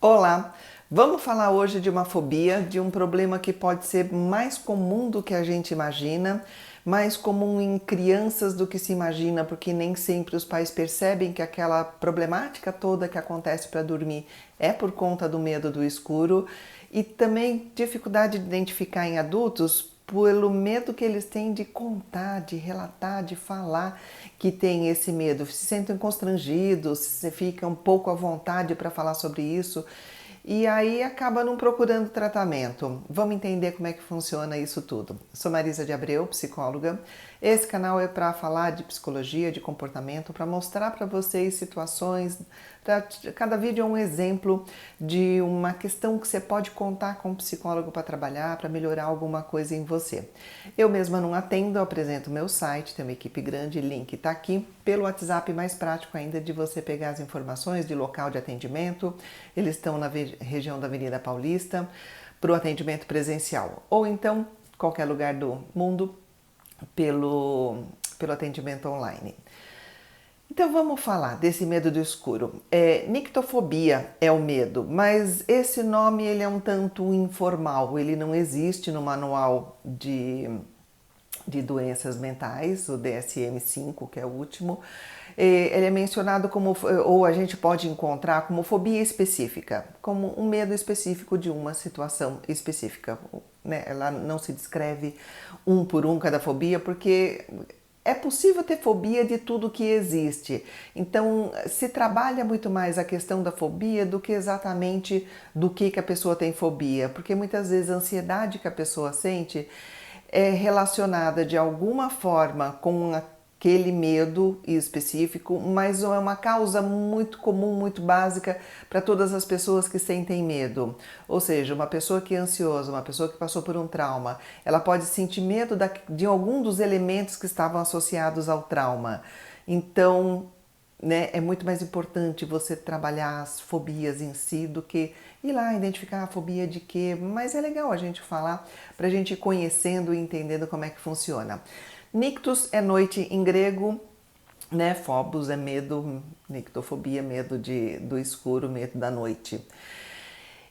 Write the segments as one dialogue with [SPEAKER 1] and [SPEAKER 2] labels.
[SPEAKER 1] Olá! Vamos falar hoje de uma fobia, de um problema que pode ser mais comum do que a gente imagina, mais comum em crianças do que se imagina, porque nem sempre os pais percebem que aquela problemática toda que acontece para dormir é por conta do medo do escuro e também dificuldade de identificar em adultos pelo medo que eles têm de contar, de relatar, de falar que tem esse medo. Se sentem constrangidos, se ficam um pouco à vontade para falar sobre isso e aí acaba não procurando tratamento. Vamos entender como é que funciona isso tudo. Sou Marisa de Abreu, psicóloga. Esse canal é para falar de psicologia, de comportamento, para mostrar para vocês situações. Cada vídeo é um exemplo de uma questão que você pode contar com um psicólogo para trabalhar, para melhorar alguma coisa em você. Eu mesma não atendo, eu apresento meu site, tem uma equipe grande, link está aqui. Pelo WhatsApp, mais prático ainda de você pegar as informações de local de atendimento. Eles estão na região da Avenida Paulista para o atendimento presencial. Ou então, qualquer lugar do mundo, pelo atendimento online. Então vamos falar desse medo do escuro. Nictofobia é o medo, mas esse nome ele é um tanto informal, ele não existe no manual de doenças mentais, o DSM-5, que é o último. Ele é mencionado como, ou a gente pode encontrar como fobia específica, como um medo específico de uma situação específica. Né? Ela não se descreve um por um cada fobia, porque é possível ter fobia de tudo que existe. Então, se trabalha muito mais a questão da fobia do que exatamente do que a pessoa tem fobia. Porque muitas vezes a ansiedade que a pessoa sente é relacionada de alguma forma com aquele medo específico, mas é uma causa muito comum, muito básica para todas as pessoas que sentem medo. Ou seja, uma pessoa que é ansiosa, uma pessoa que passou por um trauma, ela pode sentir medo de algum dos elementos que estavam associados ao trauma. Então, né, é muito mais importante você trabalhar as fobias em si do que ir lá identificar a fobia de quê, mas é legal a gente falar para a gente ir conhecendo e entendendo como é que funciona. Nictus é noite em grego, né? Phobos é medo, nictofobia, medo do escuro, medo da noite.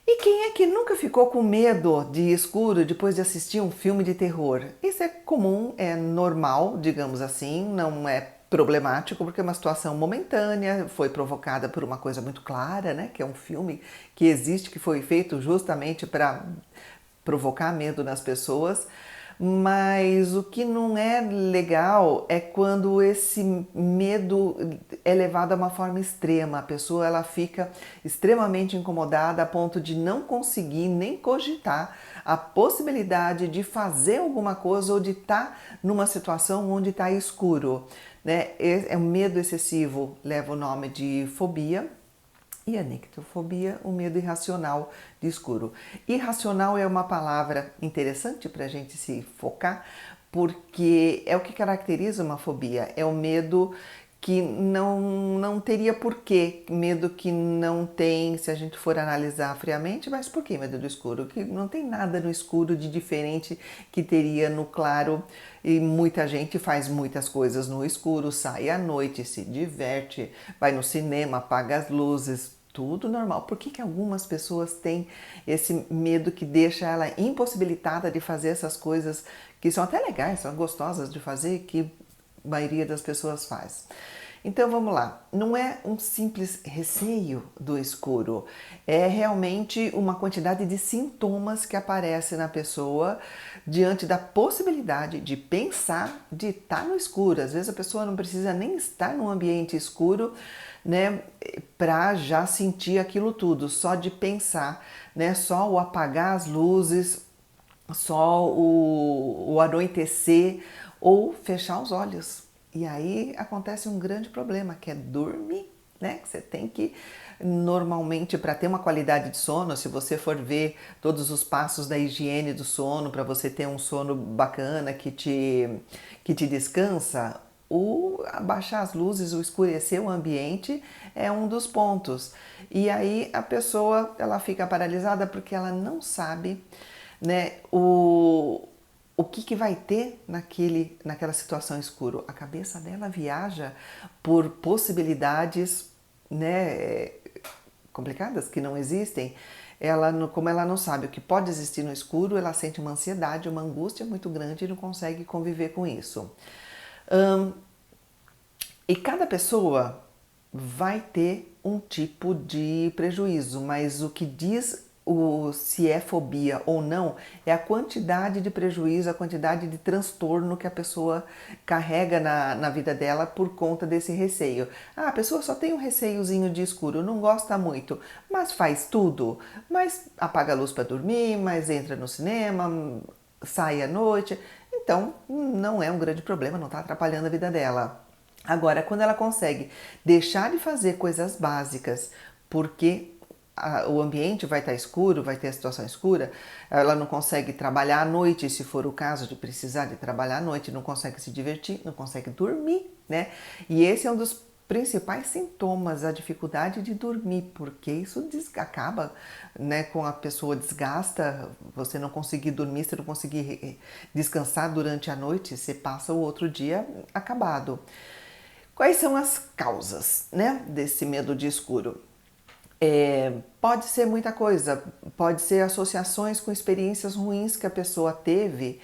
[SPEAKER 1] E quem é que nunca ficou com medo de escuro depois de assistir um filme de terror? Isso é comum, é normal, digamos assim, não é problemático porque é uma situação momentânea, foi provocada por uma coisa muito clara, né? Que é um filme que existe, que foi feito justamente para provocar medo nas pessoas. Mas o que não é legal é quando esse medo é levado a uma forma extrema. A pessoa ela fica extremamente incomodada a ponto de não conseguir nem cogitar a possibilidade de fazer alguma coisa ou de estar numa situação onde está escuro. Né? É um medo excessivo, leva o nome de fobia. E a nictofobia, o medo irracional de escuro. Irracional é uma palavra interessante para a gente se focar, porque é o que caracteriza uma fobia, é o medo que não teria porquê, medo que não tem, se a gente for analisar friamente, mas por que medo do escuro? Que não tem nada no escuro de diferente que teria no claro e muita gente faz muitas coisas no escuro, sai à noite, se diverte, vai no cinema, apaga as luzes, tudo normal. Por que algumas pessoas têm esse medo que deixa ela impossibilitada de fazer essas coisas que são até legais, são gostosas de fazer, que a maioria das pessoas faz? Então vamos lá, não é um simples receio do escuro, é realmente uma quantidade de sintomas que aparecem na pessoa diante da possibilidade de pensar de estar no escuro. Às vezes a pessoa não precisa nem estar num ambiente escuro, né, para já sentir aquilo tudo, só de pensar, né, só o apagar as luzes, só o anoitecer ou fechar os olhos. E aí acontece um grande problema, que é dormir, né? Que você tem que, normalmente, para ter uma qualidade de sono, se você for ver todos os passos da higiene do sono, para você ter um sono bacana que te descansa, o abaixar as luzes, o escurecer o ambiente é um dos pontos. E aí a pessoa ela fica paralisada porque ela não sabe, né, o que vai ter naquela situação escura. A cabeça dela viaja por possibilidades, né, complicadas, que não existem, ela, como ela não sabe o que pode existir no escuro, ela sente uma ansiedade, uma angústia muito grande e não consegue conviver com isso. E cada pessoa vai ter um tipo de prejuízo, mas o que diz se é fobia ou não é a quantidade de prejuízo, a quantidade de transtorno que a pessoa carrega na vida dela por conta desse receio. Ah, a pessoa só tem um receiozinho de escuro, não gosta muito, mas faz tudo. Mas apaga a luz para dormir, mas entra no cinema, sai à noite. Então, não é um grande problema, não está atrapalhando a vida dela. Agora, quando ela consegue deixar de fazer coisas básicas, porque o ambiente vai estar escuro, vai ter a situação escura, ela não consegue trabalhar à noite, se for o caso de precisar de trabalhar à noite, não consegue se divertir, não consegue dormir, né? E esse é um dos principais sintomas, a dificuldade de dormir, porque isso acaba, né, com a pessoa, desgasta, você não conseguir dormir, você não conseguir descansar durante a noite, você passa o outro dia acabado. Quais são as causas, né, desse medo de escuro? Pode ser muita coisa, pode ser associações com experiências ruins que a pessoa teve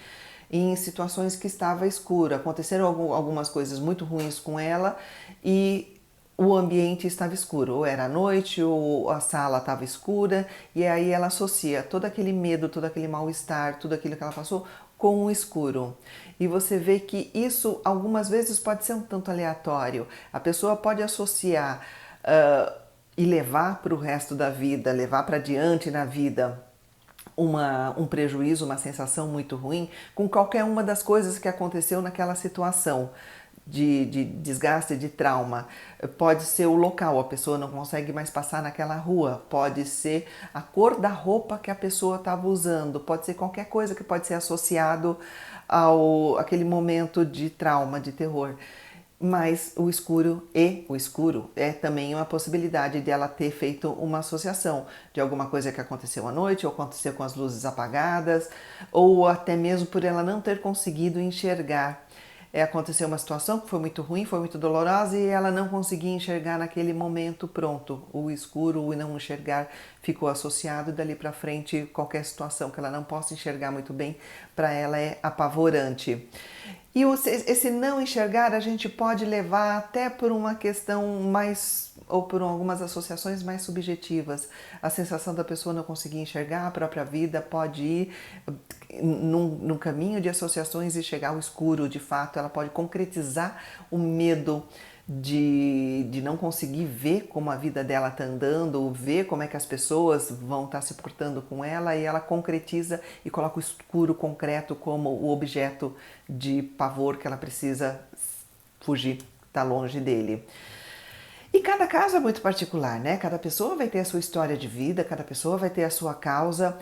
[SPEAKER 1] em situações que estava escura. Aconteceram algumas coisas muito ruins com ela e o ambiente estava escuro, ou era à noite, ou a sala estava escura, e aí ela associa todo aquele medo, todo aquele mal-estar, tudo aquilo que ela passou com o escuro. E você vê que isso algumas vezes pode ser um tanto aleatório. A pessoa pode associar e levar para o resto da vida, levar para diante na vida um prejuízo, uma sensação muito ruim com qualquer uma das coisas que aconteceu naquela situação de desgaste, de trauma. Pode ser o local, a pessoa não consegue mais passar naquela rua, pode ser a cor da roupa que a pessoa estava usando, pode ser qualquer coisa que pode ser associado àquele momento de trauma, de terror. Mas o escuro é também uma possibilidade de ela ter feito uma associação de alguma coisa que aconteceu à noite, ou aconteceu com as luzes apagadas, ou até mesmo por ela não ter conseguido enxergar. Aconteceu uma situação que foi muito ruim, foi muito dolorosa e ela não conseguia enxergar naquele momento. Pronto, o escuro, o não enxergar ficou associado, e dali para frente qualquer situação que ela não possa enxergar muito bem, para ela é apavorante. E esse não enxergar a gente pode levar até por uma questão mais, ou por algumas associações mais subjetivas. A sensação da pessoa não conseguir enxergar a própria vida pode ir num caminho de associações e chegar ao escuro. De fato, ela pode concretizar o medo de não conseguir ver como a vida dela está andando, ou ver como é que as pessoas vão estar se portando com ela, e ela concretiza e coloca o escuro concreto como o objeto de pavor que ela precisa fugir, estar longe dele. E cada caso é muito particular, né? Cada pessoa vai ter a sua história de vida, cada pessoa vai ter a sua causa,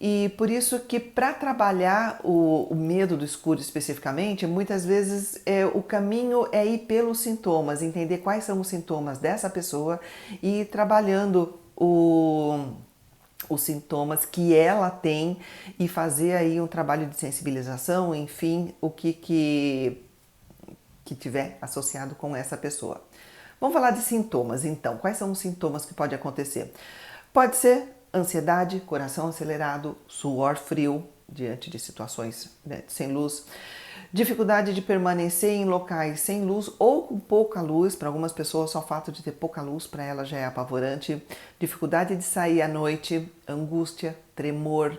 [SPEAKER 1] e por isso que para trabalhar o medo do escuro especificamente, muitas vezes o caminho é ir pelos sintomas, entender quais são os sintomas dessa pessoa e ir trabalhando os sintomas que ela tem e fazer aí um trabalho de sensibilização, enfim, o que tiver associado com essa pessoa. Vamos falar de sintomas, então. Quais são os sintomas que pode acontecer? Pode ser ansiedade, coração acelerado, suor frio diante de situações, né, sem luz, dificuldade de permanecer em locais sem luz ou com pouca luz. Para algumas pessoas, só o fato de ter pouca luz para ela já é apavorante. Dificuldade de sair à noite, angústia, tremor,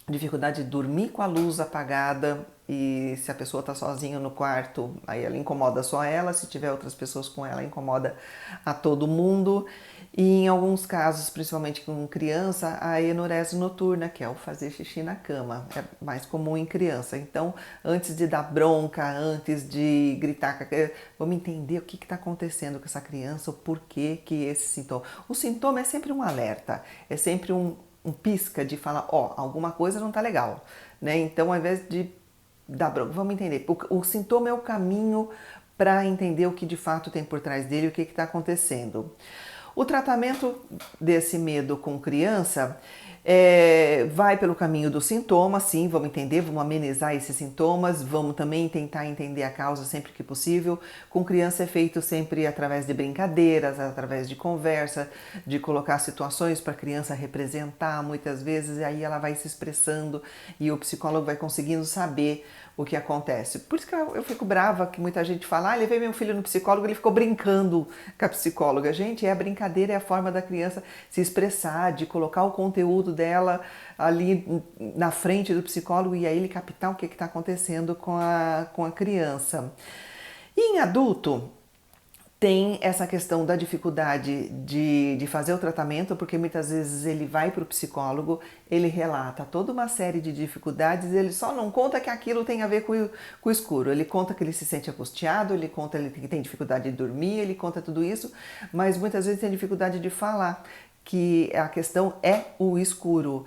[SPEAKER 1] dificuldade de dormir com a luz apagada, e se a pessoa está sozinha no quarto, aí ela incomoda só ela, se tiver outras pessoas com ela, incomoda a todo mundo. E em alguns casos, principalmente com criança, a enurese noturna, que é o fazer xixi na cama, é mais comum em criança. Então, antes de dar bronca, antes de gritar, vamos entender o que está acontecendo com essa criança, o porquê que esse sintoma. O sintoma é sempre um alerta, é sempre um pisca de falar, alguma coisa não está legal, né? Então, ao invés de dar bronca, vamos entender. O sintoma é o caminho para entender o que de fato tem por trás dele, o que está acontecendo. O tratamento desse medo com criança Vai pelo caminho dos sintomas, sim, vamos entender, vamos amenizar esses sintomas, vamos também tentar entender a causa sempre que possível. Com criança é feito sempre através de brincadeiras, através de conversa, de colocar situações para a criança representar muitas vezes, e aí ela vai se expressando e o psicólogo vai conseguindo saber o que acontece. Por isso que eu fico brava que muita gente fala, levei meu filho no psicólogo, ele ficou brincando com a psicóloga. Gente, a brincadeira é a forma da criança se expressar, de colocar o conteúdo dela ali na frente do psicólogo e aí ele captar o que está acontecendo com a criança. E em adulto, tem essa questão da dificuldade de fazer o tratamento, porque muitas vezes ele vai para o psicólogo, ele relata toda uma série de dificuldades, ele só não conta que aquilo tem a ver com o escuro. Ele conta que ele se sente angustiado, ele conta que tem dificuldade de dormir, ele conta tudo isso, mas muitas vezes tem dificuldade de falar que a questão é o escuro.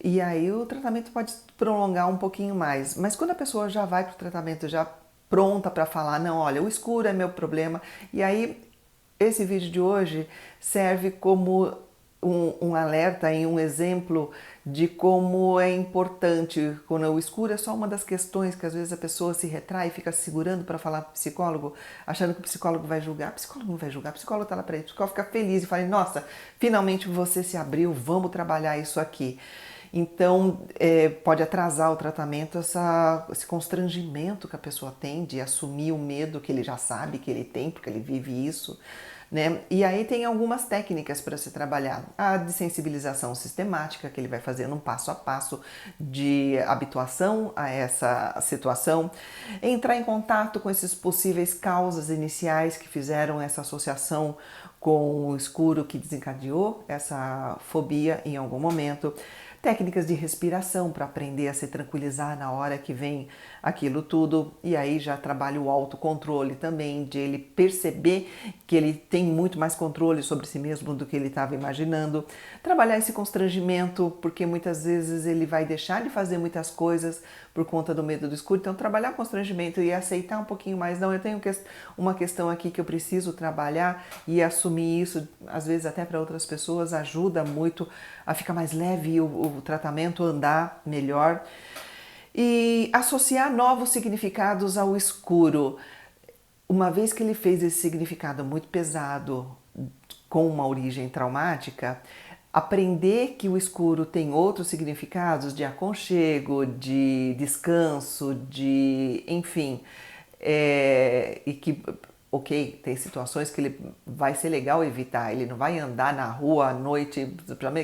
[SPEAKER 1] E aí o tratamento pode prolongar um pouquinho mais. Mas quando a pessoa já vai para o tratamento, já pronta para falar, não, olha, o escuro é meu problema. E aí esse vídeo de hoje serve como um alerta e um exemplo de como é importante, quando o escuro é só uma das questões que às vezes a pessoa se retrai e fica se segurando para falar para o psicólogo, achando que o psicólogo vai julgar. O psicólogo não vai julgar, o psicólogo está lá para isso, o psicólogo fica feliz e fala, nossa, finalmente você se abriu, vamos trabalhar isso aqui. Então, pode atrasar o tratamento esse constrangimento que a pessoa tem de assumir o medo que ele já sabe que ele tem, porque ele vive isso, né? E aí tem algumas técnicas para se trabalhar. A desensibilização sistemática, que ele vai fazendo um passo a passo de habituação a essa situação. Entrar em contato com esses possíveis causas iniciais que fizeram essa associação com o escuro que desencadeou essa fobia em algum momento. Técnicas de respiração para aprender a se tranquilizar na hora que vem aquilo tudo. E aí já trabalha o autocontrole também, de ele perceber que ele tem muito mais controle sobre si mesmo do que ele estava imaginando. Trabalhar esse constrangimento, porque muitas vezes ele vai deixar de fazer muitas coisas por conta do medo do escuro. Então trabalhar o constrangimento e aceitar um pouquinho mais. Não, eu tenho uma questão aqui que eu preciso trabalhar e assumir isso, às vezes até para outras pessoas, ajuda muito a ficar mais leve o tratamento andar melhor. E associar novos significados ao escuro. Uma vez que ele fez esse significado muito pesado com uma origem traumática, aprender que o escuro tem outros significados de aconchego, de descanso, enfim, e que, ok, tem situações que ele vai ser legal evitar, ele não vai andar na rua à noite,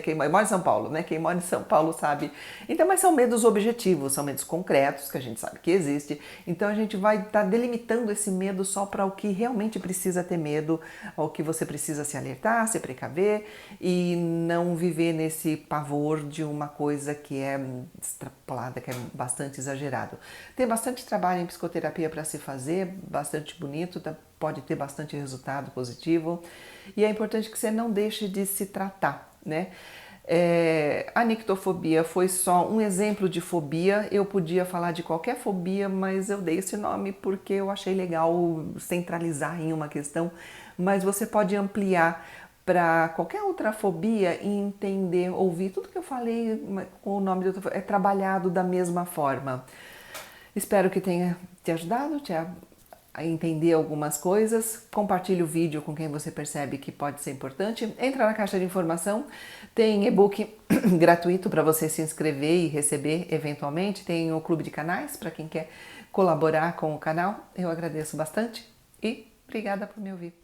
[SPEAKER 1] quem mora em São Paulo, né? Quem mora em São Paulo sabe. Então, mas são medos objetivos, são medos concretos, que a gente sabe que existe. Então a gente vai estar delimitando esse medo só para o que realmente precisa ter medo, ao que você precisa se alertar, se precaver e não viver nesse pavor de uma coisa que é extrapolada, que é bastante exagerado. Tem bastante trabalho em psicoterapia para se fazer, bastante bonito, pode ter bastante resultado positivo e é importante que você não deixe de se tratar, né? A nictofobia foi só um exemplo de fobia, eu podia falar de qualquer fobia, mas eu dei esse nome porque eu achei legal centralizar em uma questão, mas você pode ampliar para qualquer outra fobia e entender, ouvir tudo que eu falei com o nome é trabalhado da mesma forma. Espero que tenha te ajudado, a entender algumas coisas. Compartilhe o vídeo com quem você percebe que pode ser importante. Entra na caixa de informação, tem e-book gratuito para você se inscrever e receber eventualmente. Tem o clube de canais para quem quer colaborar com o canal. Eu agradeço bastante e obrigada por me ouvir.